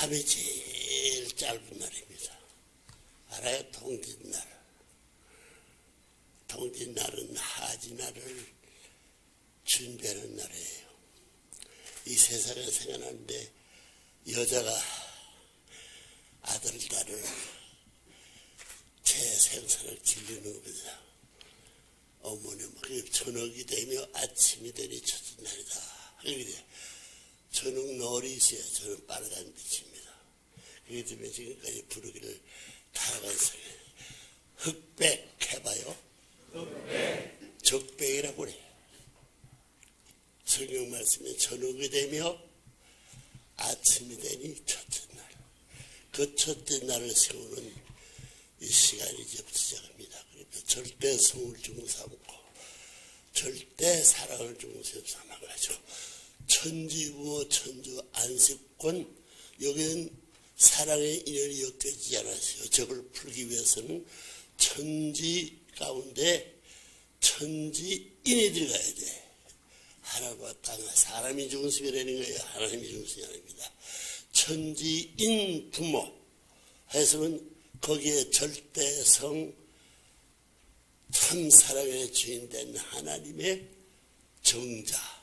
밤이 제일 짧은 날입니다. 알아요? 동짓날. 동짓날은 하지날을 준비하는 날이에요. 이 세상에 생각하는데 여자가 아들, 딸을 제 생사를 기르는 거죠. 어머니, 저녁이 되며 아침이 되니 첫째 날이다. 그게 저녁 노릿이에요. 저는 빨간 빛입니다. 그렇기 때문에 지금까지 부르기를 타락한 소리. 흑백 해봐요. 흑백. 적백이라고 그래요. 성경 말씀에 저녁이 되며 아침이 되니 첫째 날. 그 첫째 날을 세우는 이 시간이 이제부터 시작합니다. 그러니까 절대 성을 중삼고 절대 사랑을 중심 삼아가지고 천지부모 천주 안식권 여기는 사랑의 인연이 엮여지지 않았어요. 저걸 풀기 위해서는 천지 가운데 천지인이 들어가야 돼. 하나님과 땅 사람이 중심이라는 거예요. 하나님이 중심이 아닙니다. 천지인 부모 해서는 거기에 절대성 참사랑의 주인된 하나님의 정자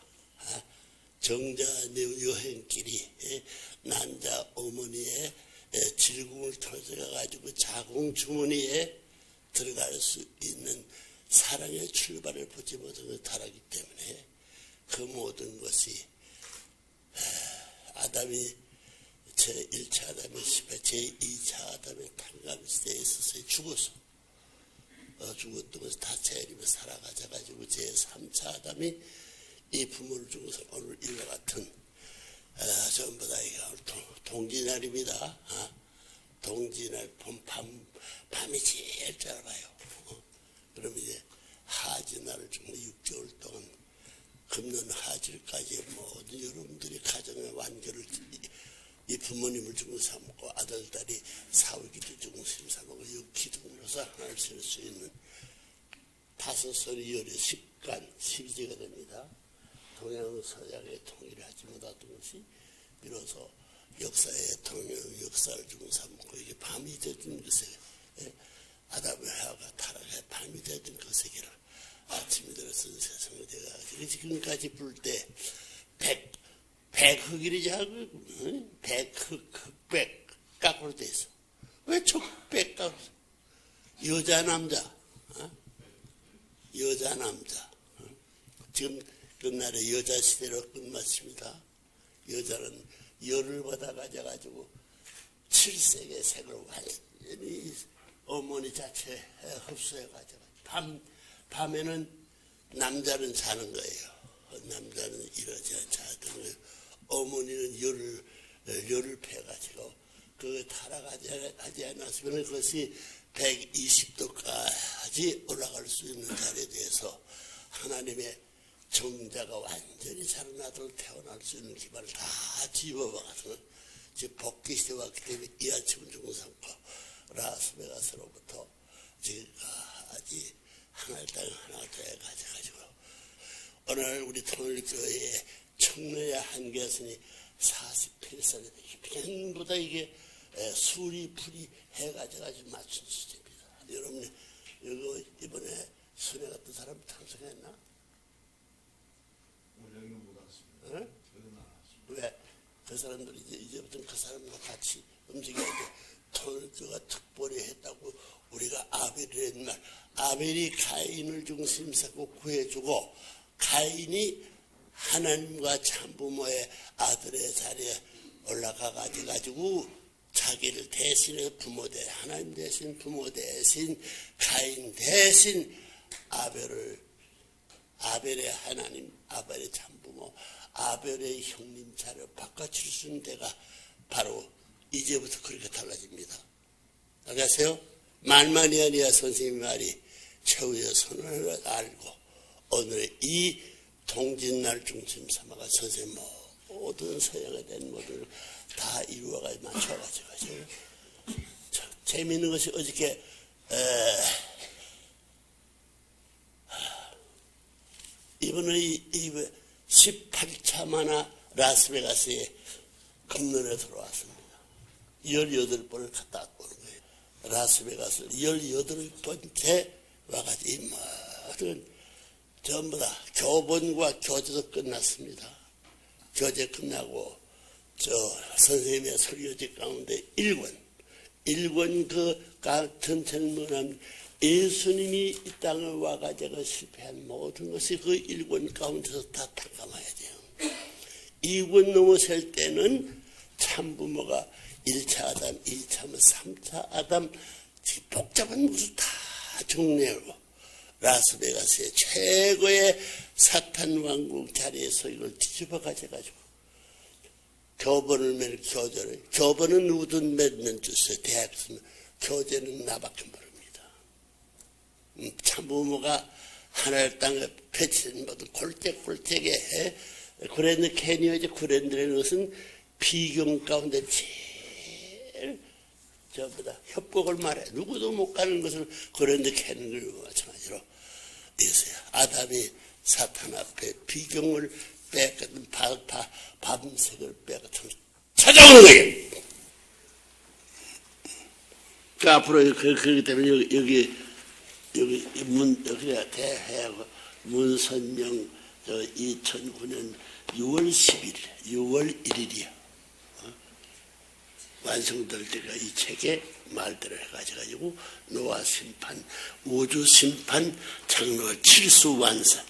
여행길이 난자 어머니의 질궁을 통해서 가지고 자궁 주머니에 들어갈 수 있는 사랑의 출발을 보지 못하는 타락이기 때문에 그 모든 것이 아담이 제1차 아담의 실패, 제2차 아담의 탕감 시대에 있어서 죽었어. 죽었던 것을 다 재림에 살아가져가지고 제3차 아담이 이 부모를 주고서 오늘 이와 같은 전부 다 이게 동지날입니다. 동지날 밤이 제일 짧아요. 그럼 이제 하지날을 정말 6개월 동안 금년 하질까지 모든 여러분들이 가정의 완결을 이 부모님을 중심 삼고 아들, 딸이 사후기도 중심 삼고 이 기둥으로서 하나를 세울 수 있는 5소리 열의 10간 12제가 됩니다. 동양 서양의 통일을 하지 못하던 것이 비로소 역사의 통일 역사를 중심 삼고 이게 밤이 되던 것에 아담의 하와가 타락해 밤이 되던 그 세계를 아침이 들어서 세상에 돼가지고 지금까지 부를 때 백흑이라지 하고 백흑백 깎으로 돼 있어. 왜 촉백 깎으로? 여자 남자 여자 남자 지금 그날의 여자 시대로 끝났습니다. 여자는 열을 받아 가져가지고 7색의 색을 완전히 어머니 자체에 흡수해 가지고 밤에는 남자는 자는 거예요. 남자는 이러지 자던 거예요. 어머니는 열을 패가지고 그 타락하지 않았으면 그것이 120도까지 올라갈 수 있는 자리에 대해서 하나님의 정자가 완전히 자라나도록 태어날 수 있는 기반을 다 집어박아서 지금 복귀시대 왔기 때문에 이 아침은 중삼고 라스베가스로부터 지금까지 하나의 땅 하나 돼 가지고 오늘 우리 통일교회의 청년의 한계선이 48살이 전부 다 이게 수리풀이 해가지고 맞춘 수제입니다. 여러분 이거 이번에 순회 같은 사람 참석했나? 여기는 못 왔습니다. 응? 여기는 안 왔습니다. 왜? 그 사람들이 이제부터 그 사람과 같이 움직여야 돼. 통일교가 특별히 했다고 우리가 아벨을 했날 아벨이 가인을 중심 삼고 구해주고 가인이 하나님과 참부모의 아들의 자리에 올라가 가지고 자기를 대신해 부모 대 하나님 대신 부모 대신 가인 대신 아벨의 하나님 아벨의 참부모 아벨의 형님 자리를 바꿔줄 수 있는 데가 바로 이제부터 그렇게 달라집니다. 안녕하세요. 말만이 아니야 선생님 말이 최후의 선언을 알고 오늘의 이 동짓날 중심 삼아가 선생님 모든 서양에 대한 모든 다 이루어가 맞춰가지고 재미있는 것이 어저께 이번에 18차 만화 라스베가스에 금년에 들어왔습니다. 18번을 갔다 오는 거예요. 라스베가스를 18번째 와가지고 이 모든 전부 다 교본과 교재도 끝났습니다. 교재 끝나고 선생님의 설교집 가운데 1권 그 전체는 뭐냐면 예수님이 이 땅에 와가지고 실패한 모든 것이 그 1권 가운데서 다 탕감해야 돼요. 2권 넘어설 때는 참부모가 1차 아담, 2차, 3차 아담 복잡한 것을 다 정리하고 라스베가스의 최고의 사탄 왕국 자리에서 이걸 뒤집어 가져가지고 교본을 매는 교본은 누구든 맺는 주세요. 대학에서는 교재는 나밖에 모릅니다. 참부모가 하나님 땅에 펼치는 모든 골짜기에 해 그랜드 캐니언이지 그랜드라는 것은 비경 가운데 제일 전부 다 협곡을 말해. 누구도 못 가는 것을 그랜드 캐니언과 마찬가지로 있어요. 아담이 사탄 앞에 비경을 빼앗은 밤색을 빼앗은 찾아오는 거예요. 그 앞으로 그렇기 때문에 여기 대해하고 문선명 2009년 6월 10일, 6월 1일이야. 완성될 때가 이 책에 말대로 해가지고 노아 심판, 우주 심판, 장로 7수 완성.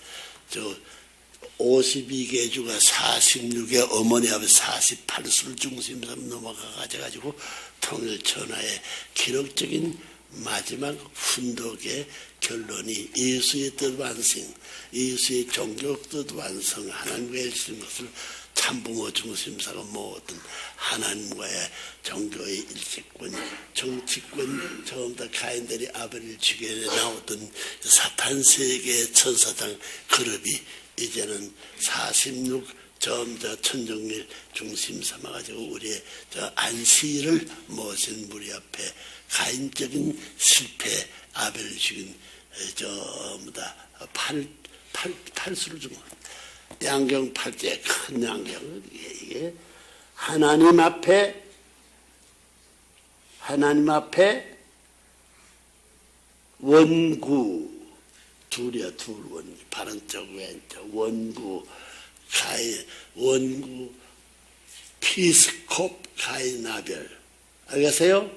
52개주가 46의 어머니 앞에 48수를 중심으로 넘어가가지고 통일 천하의 기록적인 마지막 훈독의 결론이 예수의 뜻 완성, 예수의 종교적 뜻 완성, 하나님과 일신 것을 참부모 중심사가 모든 하나님과의 종교의 일치권, 정치권, 처음 다 가인들이 아벨을 죽여 나오던 사탄 세계의 천사장 그룹이 이제는 46 점자 천정일 중심 삼아가지고 우리의 안시를 모신 우리 앞에 가인적인 실패 아벨을 죽인 전부 다 팔수를 주고 양경 팔째 큰 양경은 이게 하나님 앞에 원구 둘이야 둘 원구 바른쪽 왼쪽 원구 원구 피스콥 가인아벨 알겠어요?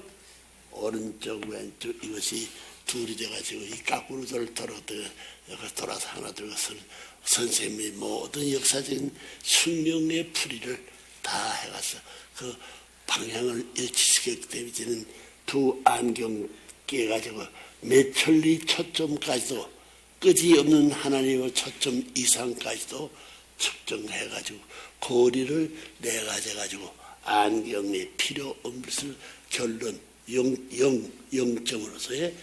오른쪽 왼쪽 이것이 둘이 돼가지고 이 까꾸루들 돌아서 하나 들어서 선생님이 모든 역사적인 숙명의 풀이를 다 해가서 그 방향을 일치시켰기 때문에 이제는 두 안경 끼어가지고 메천리 초점까지도 끝이 없는 하나님의 초점 이상까지도 측정해가지고 고리를 내가져가지고 안경이 필요 없는 것을 결론 영점으로서의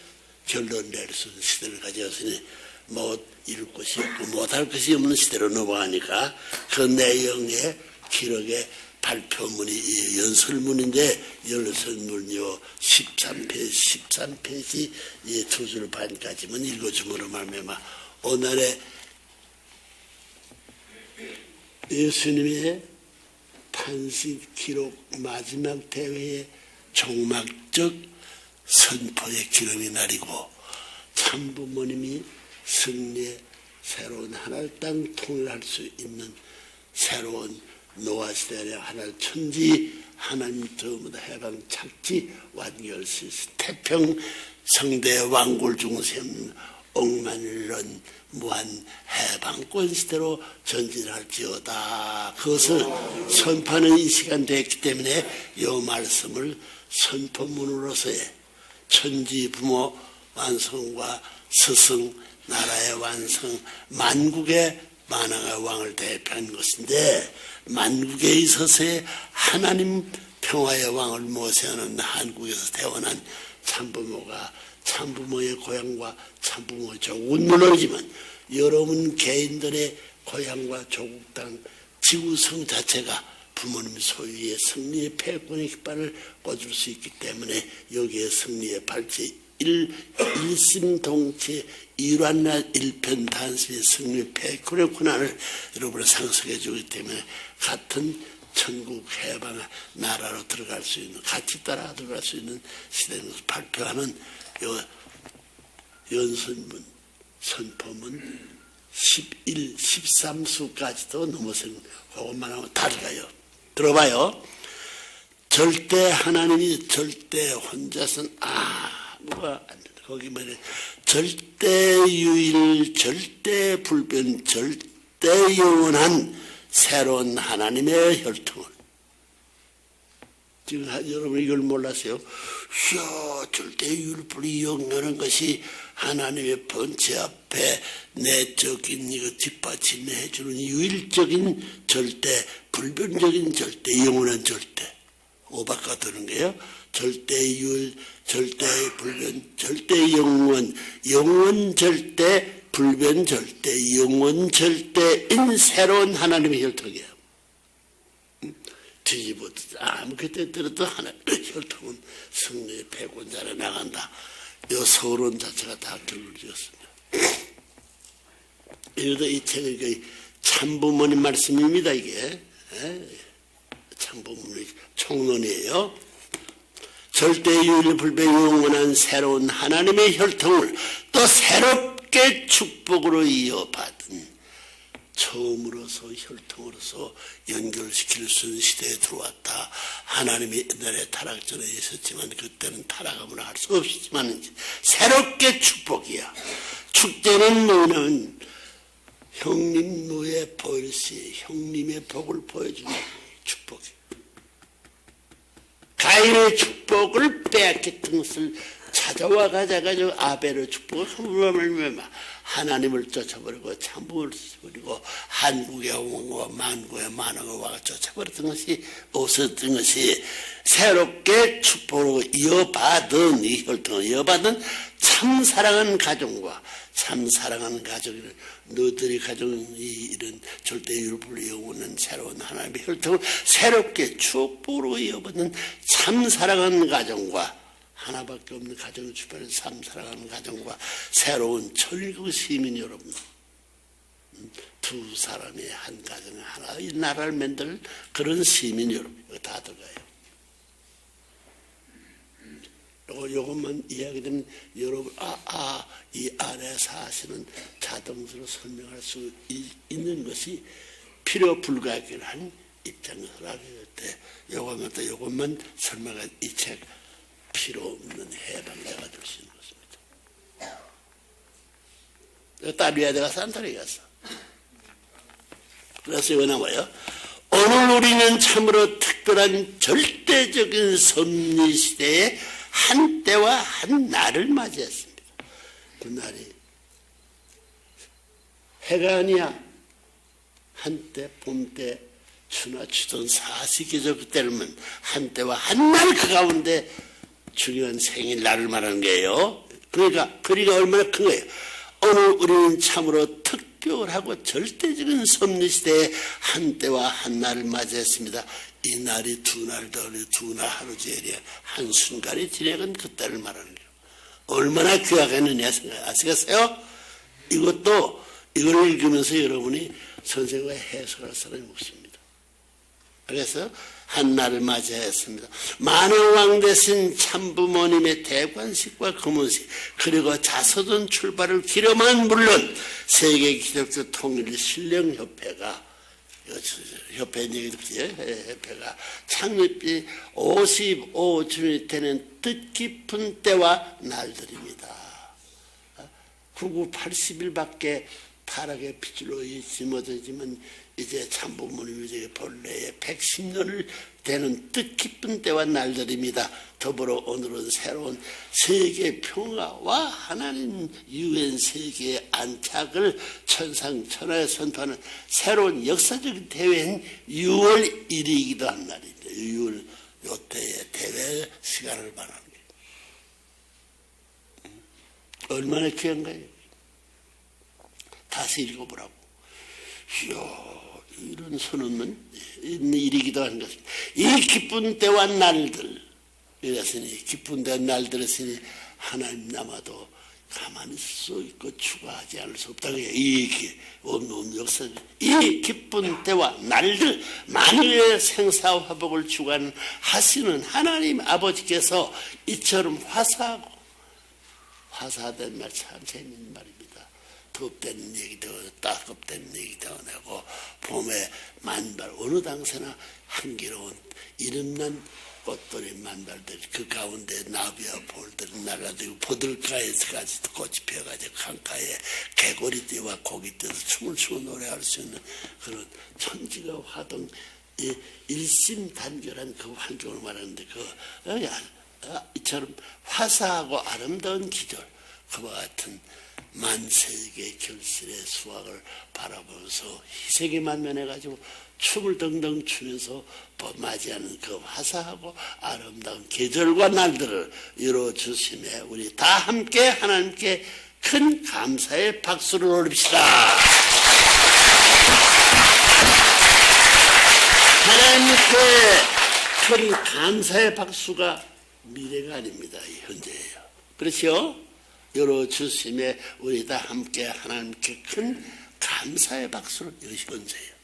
결론 낼 수 있는 시대를 가져왔으니 못 이룰 것이 없고 못할 것이 없는 시대로 넘어가니까 그 내용의 기록의 발표문이 연설문인데 연설문이요 13페이지 2줄 반까지만 읽어줌으로 말미암아 오늘의 예수님의 탄식 기록 마지막 대회의 종막적 선포의 기록의 날이고 참부모님이 승리의 새로운 하나님 땅 통일할 수 있는 새로운 노아 시대의 하나님 천지 하나님 전부 다 해방 착지 완결시 태평 성대 왕골 중심 억만일런 무한 해방권 시대로 전진할지어다. 그것을 선포하는 이 시간 됐기 때문에 이 말씀을 선포문으로서의 천지 부모 완성과 스승 나라의 완성 만국의 만왕의 왕을 대표한 것인데 만국에 있어서의 하나님 평화의 왕을 모세하는 한국에서 태어난 참부모가 참부모의 고향과 참부모의 조국은 물론이지만 여러분 개인들의 고향과 조국 땅 지구성 자체가 부모님 소유의 승리의 패권의 깃발을 꽂을 수 있기 때문에 여기에 승리의 발제 일심동체 일환나 일편단심의 승리 패권의 권한을 여러분을 상속해 주기 때문에 같은 천국 해방 나라로 들어갈 수 있는, 같이 따라 들어갈 수 있는 시대는 발표하는 연설문, 선포문 11, 13수까지도 넘어서는 그것만 하면 다 들어가요. 들어봐요. 절대 하나님이 절대 혼자서는 아무가 안 된다. 거기 말해 절대 유일, 절대 불변, 절대 영원한 새로운 하나님의 혈통을. 지금 여러분 이걸 몰랐어요? 이야, 절대 유일불이 영원한 것이 하나님의 번체 앞에 내적인 이거 뒷받침해 해주는 유일적인 절대, 불변적인 절대, 영원한 절대. 오바가 드는 거예요. 절대 유일, 절대 불변, 절대 영원, 영원 절대, 불변 절대, 영원 절대인 새로운 하나님의 혈통이에요. 뒤집어 아무 그때 들어도 하나님의 혈통은 승리의 패권자로 나간다. 이 서론 자체가 다 결론이었습니다. 이러다 이 책의 참부모님 말씀입니다. 이게 참부모님 총론이에요. 절대유일 불변 영원한 새로운 하나님의 혈통을 또 새롭게 축복으로 이어받은 처음으로서 혈통으로서 연결시킬 수 있는 시대에 들어왔다. 하나님이 옛날에 타락 전에 있었지만 그때는 타락함을 할 수 없었지만 새롭게 축복이야. 축제는 뭐냐면 형님 눈에 보일시 형님의 복을 보여주는 축복이야. 가인의 축복을 빼앗겼던 것을 찾아와 가져가지고 아벨의 축복을 함부로 하나님을 쫓아버리고 참부를 쫓아버리고 한국의 왕과 만국의 만왕을 와가 쫓아버렸던 것이 없었던 것이 새롭게 축복으로 이어받은 이 혈통을 이어받은 참사랑하는 가정과 참사랑하는 가족을 너희들이 가진 이런 절대율불 영원한 새로운 하나님의 혈통을 새롭게 축복으로 이어받는 참사랑하는 가정과 하나밖에 없는 가정을 주변에 참사랑하는 가정과 새로운 천국 시민 여러분, 두 사람의 한 가정에 하나의 나라를 만들 그런 시민 여러분, 이거 다 들어가요. 요것만 이야기되면 여러분 이 안에 사실은 자동으로 설명할 수 있는 것이 필요 불가결한 입장에서라고 할 때 요것만 설명한 이 책 필요 없는 해방자가 될 수 있는 것입니다. 딸리아드 가서 안타리 갔어. 그래서 이거 나와요. 오늘 우리는 참으로 특별한 절대적인 섭리시대에 한 때와 한 날을 맞이했습니다. 그 날이 해가 아니야. 한때 봄때 추나 추던 사시기죠. 그때는 한때와 한 날 그 가운데 중요한 생일 날을 말하는 거예요. 그러니까 거리가 얼마나 큰 거예요. 오늘 우리는 참으로 특별하고 절대적인 섭리시대에 한때와 한 날을 맞이했습니다. 이 날이 두 날 더 두 날 하루 종일이야. 한순간이 지나간 그때를 말하는 거예요. 얼마나 귀하겠느냐 아시겠어요? 이것도 이걸 읽으면서 여러분이 선생과 해석할 사람이 없습니다. 그래서 한날을 맞이했습니다. 만왕왕 되신 참부모님의 대관식과 금은식 그리고 자서전 출발을 기념한 물론 세계 기독교 통일 신령협회가 협회가 창립이 55주년이 되는 뜻깊은 때와 날들입니다. 9980일밖에 타락의 빚으로 짊어지지만 이제 참부모님이 본래의 110년을 되는 뜻깊은 때와 날들입니다. 더불어 오늘은 새로운 세계 평화와 하나님 유엔 세계의 안착을 천상천하에 선포하는 새로운 역사적인 대회인 6월 1일이기도 한 날입니다. 6월 요때의 대회 시간을 말하는 거예요. 얼마나 귀한 거예요. 다시 읽어보라고. 이야, 이런 선언은 일이기도 하는 것입니다. 이 기쁜 때와 날들, 이랬으니 기쁜 때와 날들었으니 하나님 남아도 가만히 있을 수 있고 추가하지 않을 수 없다. 이 없는 역사, 이 기쁜 때와 날들 만유의 생사화복을 주관하시는 하나님 아버지께서 이처럼 화사된 말 참 재밌는 말입니다. 덥다는 얘기도 따갑다는 얘기도 하고 봄에 만발 어느 당세나 향기로운 이름난 꽃들이 만발들 그 가운데 나비와 볼들이 날아들고 보들가에서까지도 꽃이 피어가지고 강가에 개구리떼와 고기떼도 춤을 추고 노래할 수 있는 그런 천지가 화동 일심단결한 그 환경을 말하는데 이처럼 화사하고 아름다운 기절 그와 같은 만세계 결실의 수확을 바라보면서 희색이 만면해가지고 춤을 덩덩 추면서 맞이하는 그 화사하고 아름다운 계절과 날들을 이루어주심에 우리 다 함께 하나님께 큰 감사의 박수를 올립시다. 하나님께 큰 감사의 박수가 미래가 아닙니다. 현재예요. 그렇죠? 열어주심에 우리 다 함께 하나님께 큰 감사의 박수를 이것이 현재예요.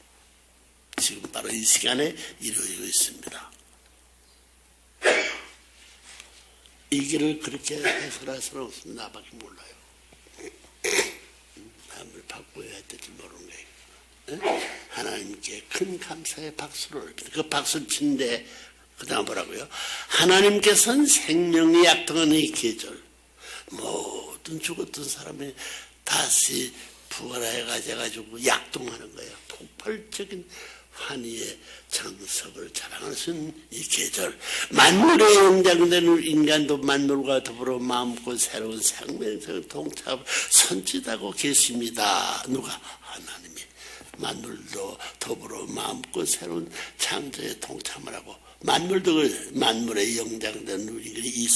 지금 바로 이 시간에 이루어지고 있습니다. 이 길을 그렇게 해설할 수는 없습니다. 나밖에 몰라요. 남을 바꿔야 될지 모르는 거예요. 하나님께 큰 감사의 박수를 올립니다. 그 박수를 치는데 그 다음 뭐라고요? 하나님께서는 생명이 약통하는 이 계절 모든 죽었던 사람이 다시 부활해가지고 약동하는 거예요. 폭발적인 환희의 정석을 자랑할 수 있는 이 계절 만물의 영장된 인간도 만물과 더불어 마음껏 새로운 생명성을 동참을 선짓하고 계십니다. 누가? 하나님이 만물도 더불어 마음껏 새로운 창조에 동참을 하고 만물의 영장된 우리들이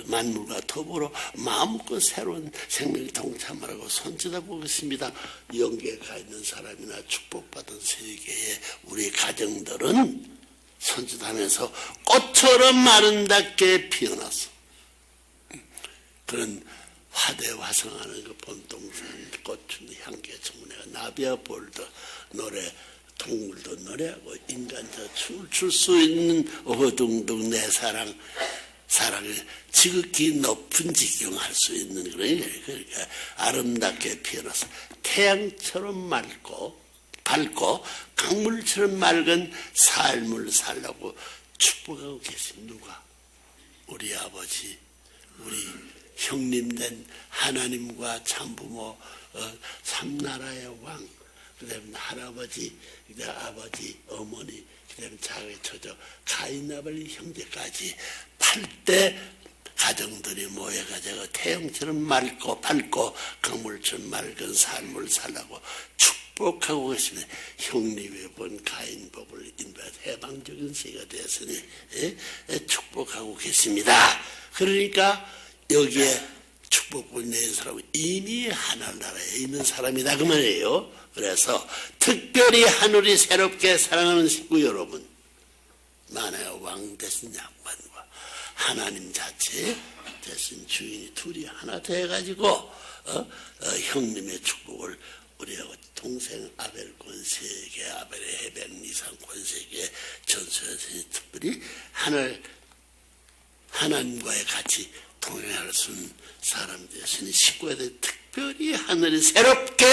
만물과 더불어 마음껏 새로운 생명을 동참하라고 선지하고 있습니다. 영계에 가 있는 사람이나 축복받은 세계에 우리 가정들은 선지하면서 꽃처럼 아름답게 피어났어. 그런 화대화성하는 그 본동산 꽃은 향기의 청문회가 나비와 볼도 노래 동물도 노래하고 인간도 춤을 출 수 있는 어둥둥 내 사랑을 지극히 높은 지경할 수 있는 그런 그러니까 아름답게 피어나서 태양처럼 밝고 강물처럼 맑은 삶을 살라고 축복하고 계신 누가? 우리 아버지, 우리 형님된 하나님과 참부모 삼나라의 왕, 그 다음에 할아버지, 그 다음에 아버지, 어머니, 그 다음에 자기 처조, 가인아벨 형제까지 8대 가정들이 모여가지고 태양처럼 밝고 강물처럼 맑은 삶을 살라고 축복하고 계시면 형님의 본 가인법을 인도해서 해방적인 세계가 되었으니 축복하고 계십니다. 그러니까 여기에 축복을 낸 사람은 이미 하늘나라에 있는 사람이다 그 말이에요. 그래서 특별히 하늘이 새롭게 사랑하는 식구 여러분, 만화의 왕 대신 양반과 하나님 자체 대신 주인이 둘이 하나 돼가지고 형님의 축복을 우리하고 동생 아벨 권세계, 아벨의 해변 이상 권세계 전소에서 특별히 하나님과의 같이 동행할 수 있는 사람 되시니 식구에 대해 특별히 하늘이 새롭게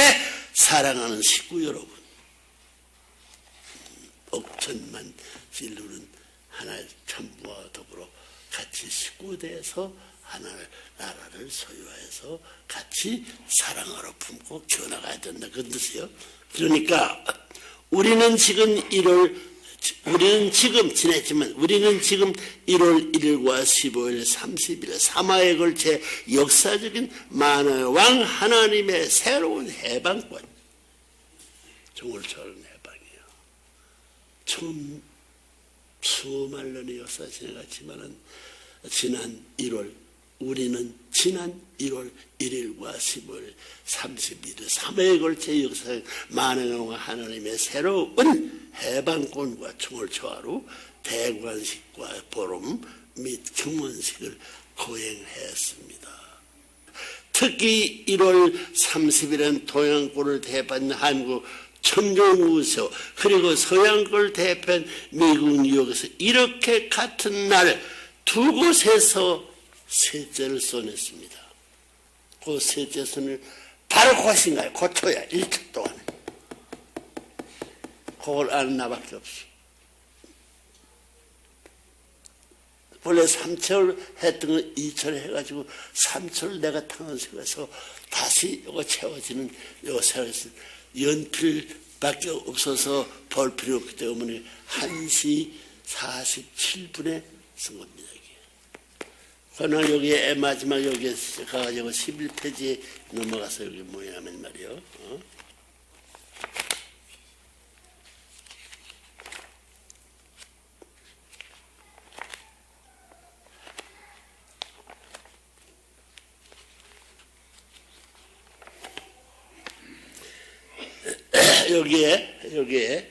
사랑하는 식구 여러분, 억천만 진루는 하나의 참부와 더불어 같이 식구 돼서 하나의 나라를 소유해서 같이 사랑으로 품고 키워나가야 된다 그 뜻이에요. 그러니까 우리는 지금 지냈지만 우리는 지금 1월 1일과 15일, 30일, 3화에 걸쳐 역사적인 만화의 왕 하나님의 새로운 해방권, 종을 초월하는 해방이에요. 처음 수많은 년의 역사 지나갔지만은 우리는 지난 1월 1일과 15일, 31일, 3회에 걸쳐 역사의 만화의 왕 하나님의 새로운 해방권과 총을 초하루 대관식과 보름 및 경원식을 거행했습니다. 특히 1월 30일은 동양권을 대표한 한국 천정우서 그리고 서양권을 대표한 미국 뉴욕에서 이렇게 같은 날 두 곳에서 셋째를 쏘냈습니다. 그 셋째 선을 바로 그것인가요? 고초야 1초 동안에. 그걸 아는 나밖에 없어. 원래 3철 했던 건 2철 해가지고 3철 내가 당원석에서 다시 이거 채워지는 요새에서 연필밖에 없어서 볼 필요 없기 때문에 1시 47분에 쓴 겁니다. 그러나 여기에 마지막 여기에 가가지고 11페이지에 넘어가서 여기 뭐냐면 말이요. 여기에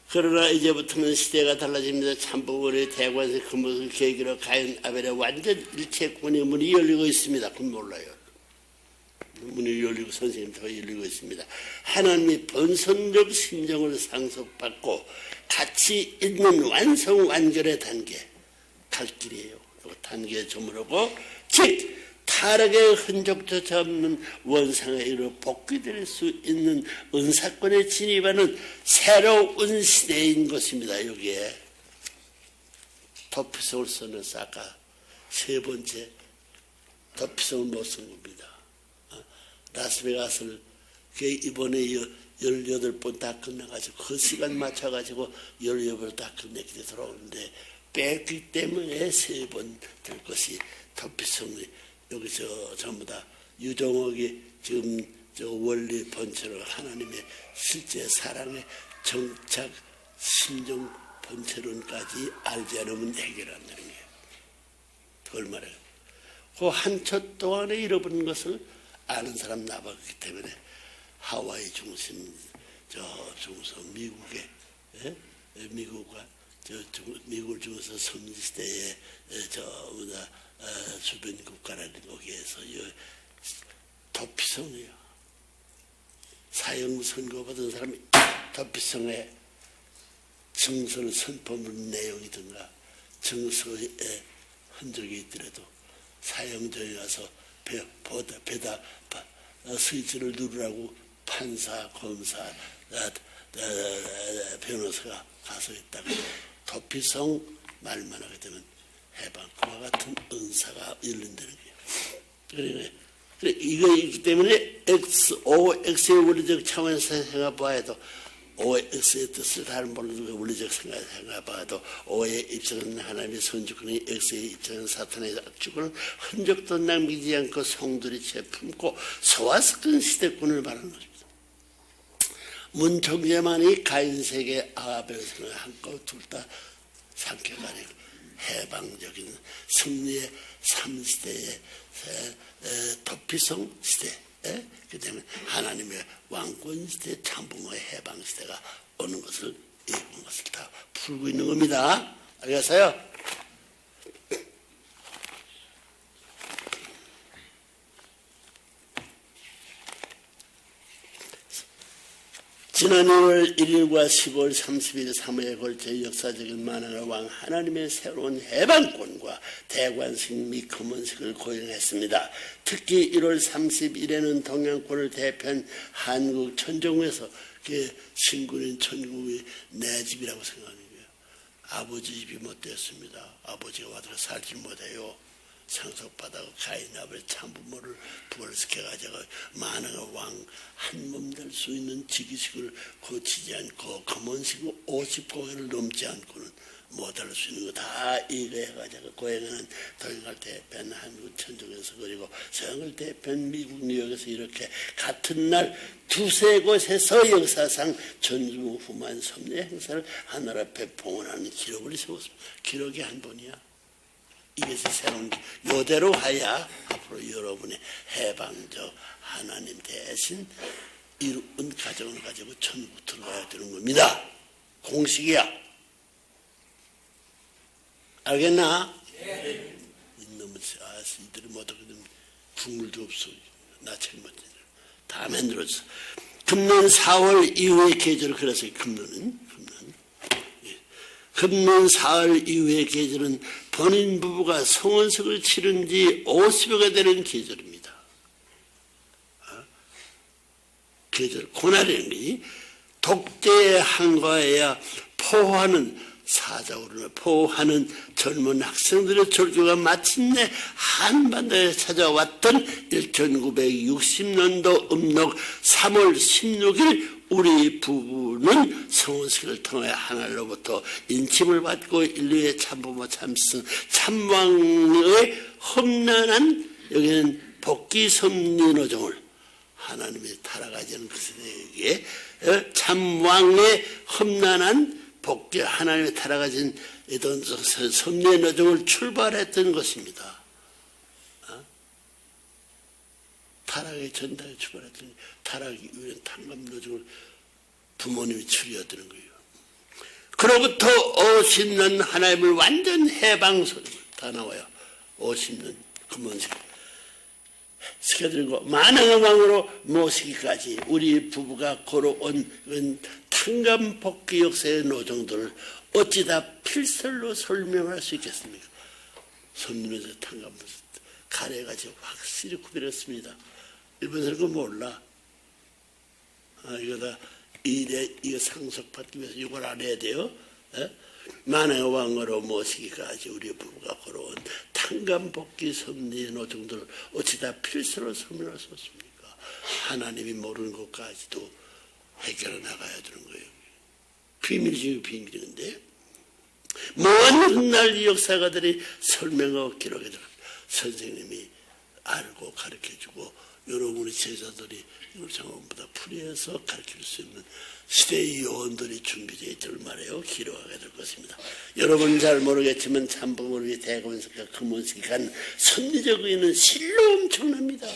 그러나 이제부터는 시대가 달라집니다. 참부원의 대관세 근무를 계기로 가인 아벨의 완전 일체권의 문이 열리고 있습니다. 그건 몰라요. 문이 열리고 선생님도 열리고 있습니다. 하나님이 번선적 심정을 상속받고 같이 있는 완성 완결의 단계 갈 길이에요. 단계에 저물고 즉 타락의 흔적조차 없는 원상에 이르러 복귀될 수 있는 은사권에 진입하는 새로운 시대인 것입니다. 여기에 도피성을 쓰는 아까 세 번째 도피성을 못 쓴 겁니다. 라스베가스를 이번에 18번 다 끝나가지고 그 시간 맞춰가지고 18번 다 끝내게 들어오는데 뺐기 때문에 3번 될 것이 도피성이 여기서 전부 다 유정옥이 지금 저 원리 본체로 하나님의 실제 사랑의 정착 심정 본체론까지 알지 않으면 해결 안 되는 거예요. 그걸 말해요. 그 한 초 동안에 잃어버린 것을 아는 사람 나봤기 때문에 하와이 중심 중서 미국의 미국과 미국을 중에서 선지시대에 주변 국가라는 거기에서 도피성이요. 사형 선고받은 사람이 도피성에 증서를 선포문 내용이든가 증서에 흔적이 있더라도 사형정에 가서 배다 스위치를 누르라고 판사, 검사, 변호사가 가서 있다가 도피성 말만 하게 되면 해방 그와 같은 은사가 열린다는 거예요. 그러니까 이거 있기 때문에 OX의 원리적 차원에서 생각해봐도 OX의 뜻을 다른 모르는 원리적 생각해봐도 O의 입장은 하나님의 선주권이 X의 입장은 사탄의 악주권을 흔적도 남기지 않고 성들이 재품고 소화스큰 시대권을 말하는 것입니다. 문총재만이 가인세계 아벨을 한꺼 둘 다 삼켜가지고 해방적인 승리의 3시대의 도피성 시대 그 때문에 하나님의 왕권 시대 참부모의 해방 시대가 오는 것을 이룬 것을 다 풀고 있는 겁니다. 알겠어요? 지난 2월 1일과 10월 30일 3회에 걸쳐 역사적인 만왕의 왕 하나님의 새로운 해방권과 대관식 및 검은색을 고용했습니다. 특히 1월 30일에는 동양권을 대표한 한국 천정에서 신군인 천국이 내 집이라고 생각하는 거예요. 아버지 집이 못 되었습니다. 아버지가 와서 살지 못해요. 상속받아고 가인아벨 참부모를 부활시켜가지고 만왕의 왕 한 몸 될 수 있는 지기식을 고치지 않고 검은식을 50고개를 넘지 않고는 못할 수 있는 거 다 이거 해가지고 고행하는 동양을 대표한 한국 천정에서 그리고 서양을 대표한 미국 뉴욕에서 이렇게 같은 날 두세 곳에서 역사상 전무후무한 섭리 행사를 하늘 앞에 봉헌하는 기록을 세웠습니다. 기록이 한 번이야. 이것이 새로운 요대로 하야 앞으로 여러분의 해방적 하나님 대신 이룬 가정을 가지고 천국 들어가야 되는 겁니다. 공식이야. 알겠나? 네. 너무 이들이 못 하거든. 국물도 없어. 나 잘못했어. 다 만들었어. 금년 4월 이후의 계절을 그래서 금년 4월 이후의 계절은 본인 부부가 성원석을 치른 지 50여가 되는 계절입니다. 계절, 고날이라는 것이 독재에 한가해야 포하는 젊은 학생들의 절교가 마침내 한반도에 찾아왔던 1960년도 음력 3월 16일 우리 부부는 성원식을 통해 하늘로부터 인침을 받고 인류의 참부모 참승 참왕의 험난한 여기는 복귀 섭리노정을 하나님이 타락하지는 그 세대에게 참왕의 험난한 복귀 하나님의 타락하신 이런 섭리노정을 출발했던 것입니다. 타락의 전당에 출발했던 타락이 위한 탕감노정을 부모님이 추리하던 거예요. 그로부터 50년 하나님을 완전 해방소리 다 나와요. 50년 금원식 스켜들고 만왕의 왕으로 모시기까지 우리 부부가 걸어온 탕감 복귀 역사의 노정들을 어찌다 필설로 설명할 수 있겠습니까? 선민에서 탕감 가래가지고 확실히 구별했습니다. 일본 사람 그거 몰라. 이거 상속받기 위해서 이걸 알아야 돼요. 만왕의 왕으로 모시기까지 우리 부부가 걸어온 탕감복귀 섭리의 노정들을 어찌다 필수로 설명할 수 없습니까? 하나님이 모르는 것까지도 해결해 나가야 되는 거예요. 비밀 중에 비밀인데 먼 훗날 역사가들이 설명하고 기록해 들어 선생님이 알고 가르쳐주고 여러분의 제자들이 이걸 전부 다 풀이해서 가르칠 수 있는 시대의 요원들이 준비되어 있을 말이에요. 기록하게 될 것입니다. 여러분은 잘 모르겠지만 참부모를 위해 대검석과 금원식이 간 선리적 의의는 실로 엄청납니다.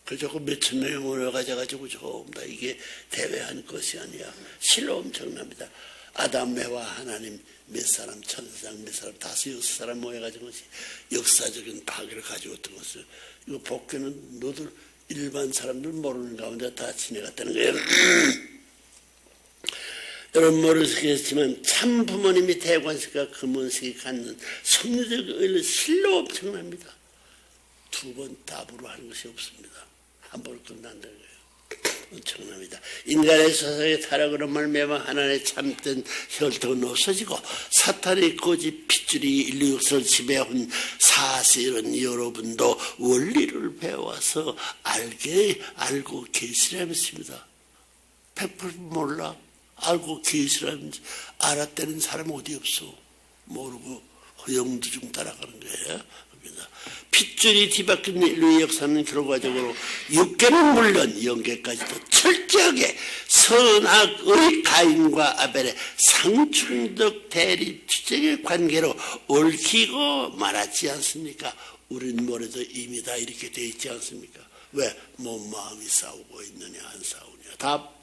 그래서 몇천 명이 모여가지고 전부 다 이게 대회한 것이 아니야. 실로 엄청납니다. 아담매와 하나님 몇 사람, 천사장 몇 사람, 다섯 여섯 사람 모여가지고 역사적인 파괴를 가지고 어떤 것을 이거 복귀는 너들 일반 사람들 모르는 가운데 다 지내갔다는 거예요. 여러분 모르시겠지만 참 부모님이 대관식과 금원식이 갖는 섭리적 의의는 실로 엄청납니다. 두 번 답으로 하는 것이 없습니다. 한 번 끝난다는 거예요. 엄청납니다. 인간의 서서히 타락으로 말미암아 하나님의 참된 혈통은 없어지고 사탄의 거짓 핏줄이 인류 역사를 지배한 사실은 여러분도 원리를 배워서 알고 계시라면습니다. 100% 몰라. 알고 계시라면 알았다는 사람 어디 없어. 모르고 허영두중 따라가는 거예요. 핏줄이 뒤바뀐 인류의 역사는 결과적으로 육계는 물론 영계까지도 철저하게 선악의 가인과 아벨의 상충적 대립 주적의 관계로 얽히고 말았지 않습니까? 우린 뭐래도 이미 다 이렇게 돼 있지 않습니까? 왜? 몸 마음이 싸우고 있느냐 안 싸우냐? 답!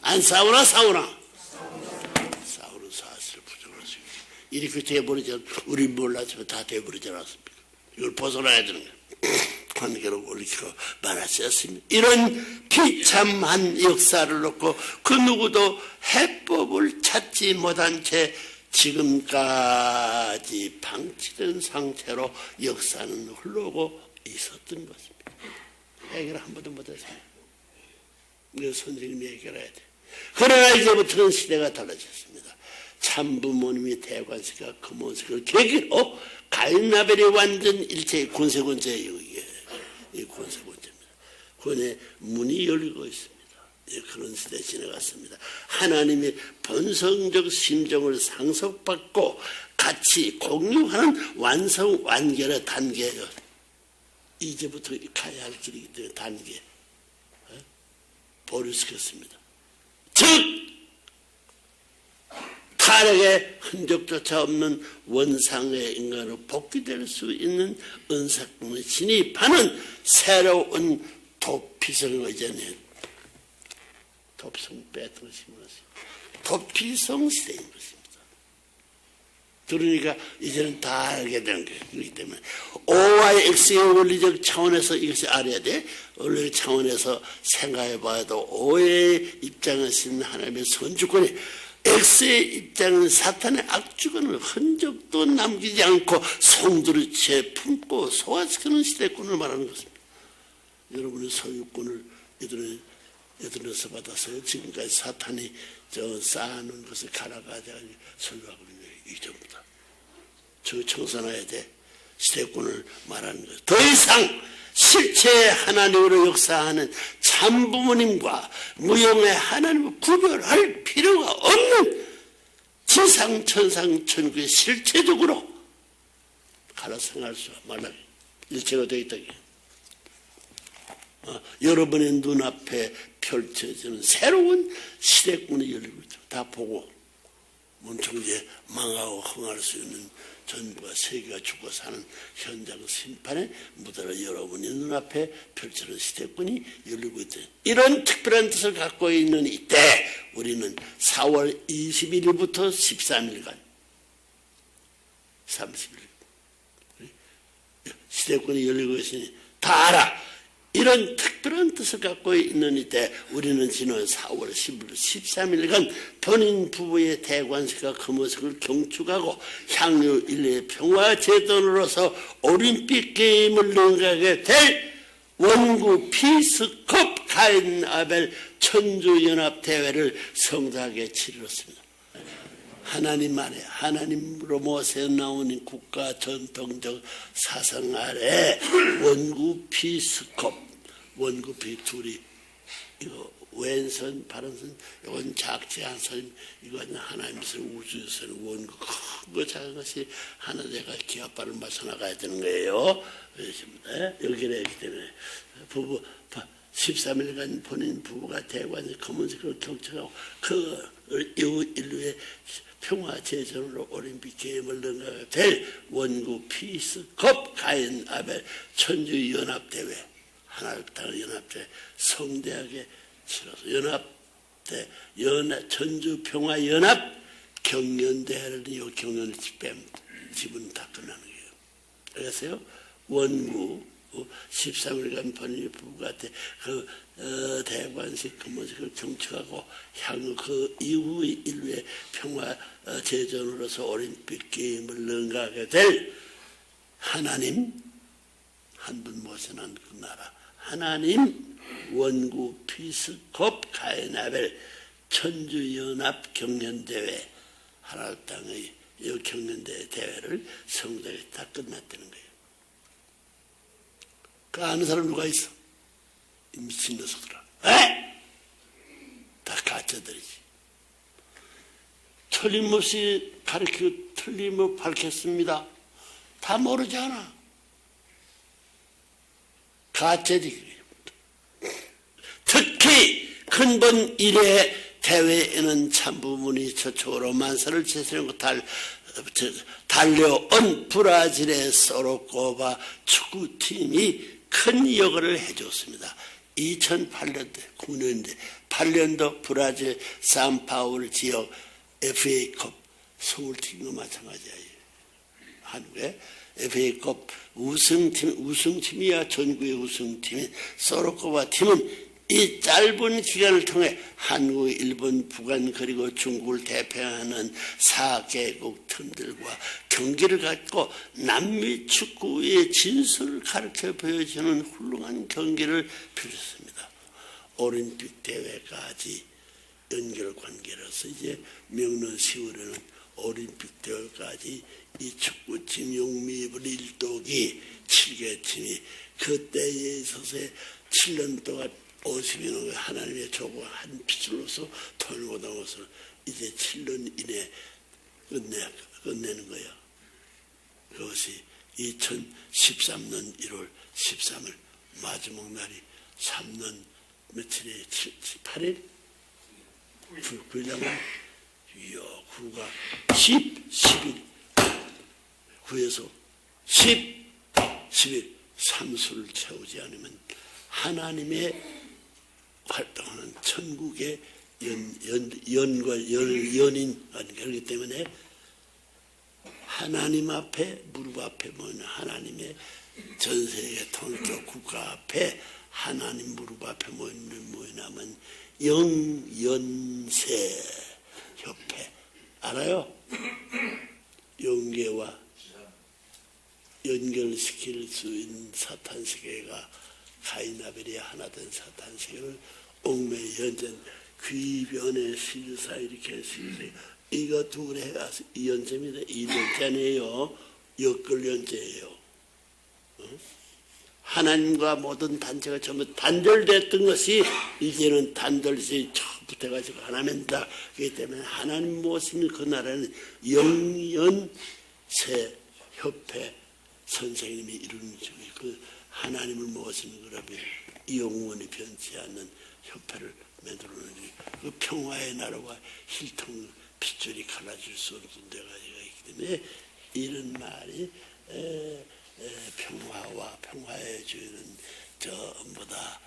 안 싸우나 싸우나? 싸우는 사실을 부정할 수 있게 이렇게 돼버리지 우리 몰라서 다 돼버리지 않았습니까? 이걸 벗어나야 되는 거예요. 관계로 얽히고 말하지 않습니다. 이런 비참한 역사를 놓고 그 누구도 해법을 찾지 못한 채 지금까지 방치된 상태로 역사는 흘러오고 있었던 것입니다. 해결 한 번도 못했습니다. 이거 선생님이 해결해야 돼. 그러나 이제부터는 시대가 달라졌습니다. 참부모님이 대관식과 금원식을 계기로 가인아벨이 완전 일체의 권세권자에 의해 이 권세권자입니다. 권의 문이 열리고 있습니다. 그런 시대에 지나갔습니다. 하나님의 본성적 심정을 상속받고 같이 공유하는 완성 완결의 단계예요. 이제부터 가야 할 길이기 때문에 단계 보류시켰습니다. 즉 타락의 흔적조차 없는 원상의 인간으로 복귀될 수 있는 은사권을 진입하는 새로운 도피성을 이제는 도피성 빼앗은 것입니다. 도피성 시대인 것입니다. 그러니까 이제는 다 알게 된 거예요. 그렇기 때문에 O와 X의 원리적 차원에서 이것이 알아야 돼. 원리적 차원에서 생각해 봐도 O의 입장에서 있는 하나님의 선주권이 X의 입장은 사탄의 악주권을 흔적도 남기지 않고 송두리째 품고 소화시키는 시대권을 말하는 것입니다. 여러분의 소유권을 여들어서 받았어요. 지금까지 사탄이 쌓아놓은 것을 갈아가지고 소유하고 있는 이 정도다. 저 청산해야 돼. 시대권을 말하는 것. 더 이상 실체 하나님으로 역사하는 참부모님과 무형의 하나님을 구별할 필요가 없는 지상 천상 천국의 실체적으로 갈아 생각할 수 말라 일체가 되어 있다. 여러분의 눈앞에 펼쳐지는 새로운 시대권이 열리고 있다. 다 보고 온통 이제 망하고 흥할 수 있는 전부가 세계가 죽어 사는 현장 심판의 무대를 여러분의 눈앞에 펼쳐지는 시대권이 열리고 있다. 이런 특별한 뜻을 갖고 있는 이때 우리는 4월 21일부터 13일간 30일 시대권이 열리고 있으니 다 알아. 이런 특별한 뜻을 갖고 있는 이때 우리는 지난 4월 10일 13일간 본인 부부의 대관식과 금호식을 경축하고 향유 인류의 평화 제돈으로서 올림픽 게임을 능가하게 될 원구 피스컵 가인 아벨 천주연합대회를 성대하게 치렀습니다. 하나님 아래 하나님으로 모세 나오는 국가 전통적 사상 아래 원구 피스컵 원구피 둘이 이거 왼손 바른손 이건 작지 않은 손 이건 하나님께서 우주에서는 원구 큰거 작은 것이 하나 내가 기아빠를 맞춰 나가야 되는 거예요. 여기래 있기 때문에 부부 13일간 본인 부부가 대관에 검은색을 경청하고 그 이후 인류의 평화 제전으로 올림픽 게임을 능가하게 될 원구 피스컵 가인 아벨 천주연합대회 하나님 땅 연합대 성대하게 치러서 천주평화연합 경연대회를 이 경연을 지분 다 끝나는 거예요. 알겠어요? 원구 13일간 본인의 부부가 그 대관식 금원식을 경축하고 향후 그 이후의 인류의 평화 제전으로서 올림픽 게임을 능가하게 될 하나님 한 분 모셔놓은 그 나라 하나님 원구 피스컵 가인아벨 천주연합 경연대회 하나님 땅의 이 경연대회를 성대에 다 끝났다는 거예요. 그 아는 사람 누가 있어? 이 미친 녀석들아. 다 가짜들이지. 틀림없이 가르치고 틀림없이 밝혔습니다. 다 모르지 않아. 가짜지. 특히 근본 1회 대회에는 참부문이 저쪽으로 만사를 제세하고 달려온 브라질의 소로코바 축구팀이 큰 역할을 해줬습니다. 2008년도 9년대 8년도 브라질 산파울 지역 FA컵 서울팀과 마찬가지야. 한국의 FA컵 우승팀이야. 전국의 우승팀인 소로코바 팀은 이 짧은 기간을 통해 한국, 일본, 북한 그리고 중국을 대표하는 4개국 팀들과 경기를 갖고 남미 축구의 진수를 가르쳐 보여주는 훌륭한 경기를 펼쳤습니다. 올림픽 대회까지 연결관계로서 이제 명년 10월에는 올림픽 대회까지 이 축구팀 용미불 일독이 7개 팀이 그때에 있어서 7년 동안 50년 하나님의 조국 한 핏줄로서 돌고 나와서 이제 7년 이내 끝내는 거야. 그것이 2013년 1월 13일 마지막 날이 3년 며칠에 8일? 9일이라고? 이야, 9가 10일 9에서 11 3수를 채우지 않으면 하나님의 활동하는 천국의 연인 아니 그렇기 때문에 하나님 앞에 무릎 앞에 모이는 하나님의 전 세계 통일교 국가 앞에 하나님 무릎 앞에 모이나면 영연세 협회 알아요? 영계와 연결시킬 수 있는 사탄세계가 가인아벨이 하나 된 사탄세계를 옥매의 연전 귀변의 실사 이렇게 실사 이거 두 개 해가 연재입니다. 이 연재네요. 역걸연재예요. 하나님과 모든 단체가 전부 단절됐던 것이 이제는 단절이 처음부터 해가지고 하나님이다. 그렇기 때문에 하나님 모시는 그 나라는 영연세 협회 선생님이 이루는 중에 그 하나님을 모시는 거라면 영원히 변치 않는 협회를 만들어놓는 그 평화의 나라와 힐통 핏줄이 갈라질 수 없는 데가 있기 때문에 이런 말이 평화와 평화의 주인은 전부 다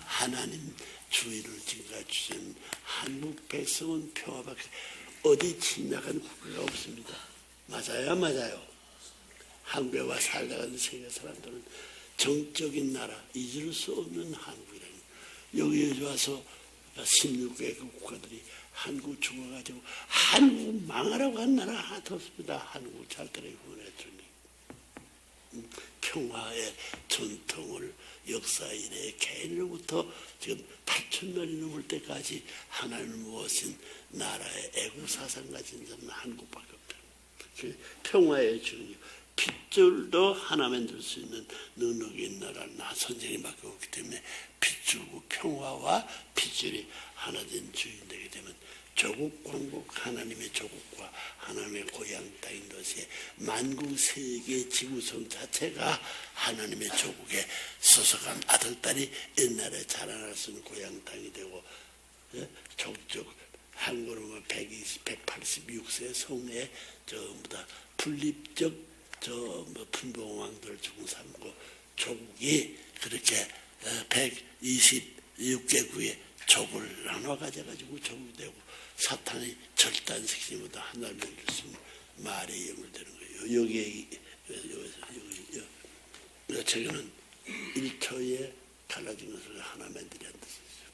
하나님 주의를 증가주신 한국 백성은 평화밖에 어디 침략한 국가가 없습니다. 맞아요, 맞아요. 한국에 와 살다가는 세계 사람들은 정적인 나라 잊을 수 없는 한국이라는 여기에 와서 16개 국가들이 한국 죽어가지고 한국 망하라고 한 나라 하나도 없습니다. 한국 잘들이 구원해주니 평화의 전통을 역사 이래 개인으로부터 지금 8,000년이 넘을 때까지 하나님을 모신 나라의 애국사상 가진 자는 한국밖에 없다. 평화의 주님 핏줄도 하나 만들 수 있는 능력이 있는 나라는 선생님밖에 없기 때문에 핏줄고 평화와 핏줄이 하나 된 주인 되게 되면 조국 왕국 하나님의 조국과 하나님의 고향 땅인 것이 만국 세계 지구촌 자체가 하나님의 조국에 소속한 아들딸이 옛날에 자라날 수 있는 고향 땅이 되고 족족 한국으로 186세 성에 전부 다 분립적 분봉왕들 중삼고 조국이 그렇게 126개국의 조국을 나눠 가져가지고 조국이 되고 사탄이 절단시키면서 하나를 만들 수 있는 말의 영을 되는 거예요. 여기에 저기는 1초에 갈라진 것을 하나 만들이라는 뜻이죠.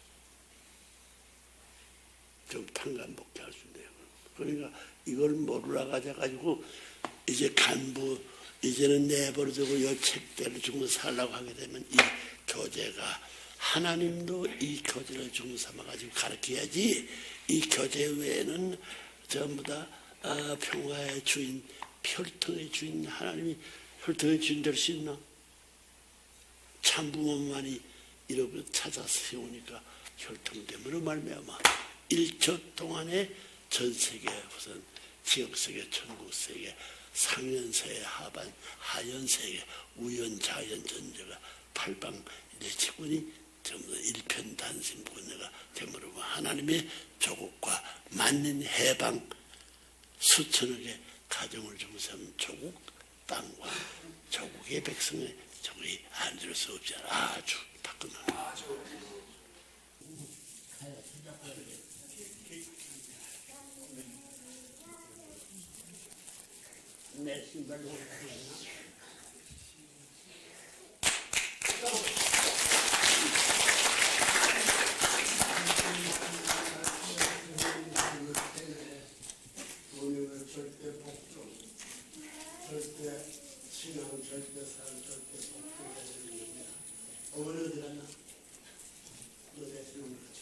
좀 탕감복게 할 수 있네요. 그러니까 이걸 모르라 가져가지고 이제 간부 이제는 내버려두고 이 책대를 주고 살라고 하게 되면 이 교재가 하나님도 이 교재를 중 삼아가지고 가르쳐야지 이 교재 외에는 전부 다 평화의 주인 혈통의 주인 하나님이 혈통의 주인 될 수 있나? 참부모만이 이렇게 찾아 세우니까 혈통됨으로 말미암아 1초 동안에 전세계 우선 지역세계 천국세계 상연세계 하반 하연세계 우연자연 전제가 팔방 일치군이 전부 일편단심분해가 되므로 하나님의 조국과 만민 해방 수천억의 가정을 중심한 조국 땅과 조국의 백성의 조국이 안줄 수 없지 않아 아주 따끈하다. 내 신발로 우리는 절대 복종, 절대 신앙, 절대 사랑, 절대 복종해야 됩니다. 어머니 어디 갔나? 너 대신 같이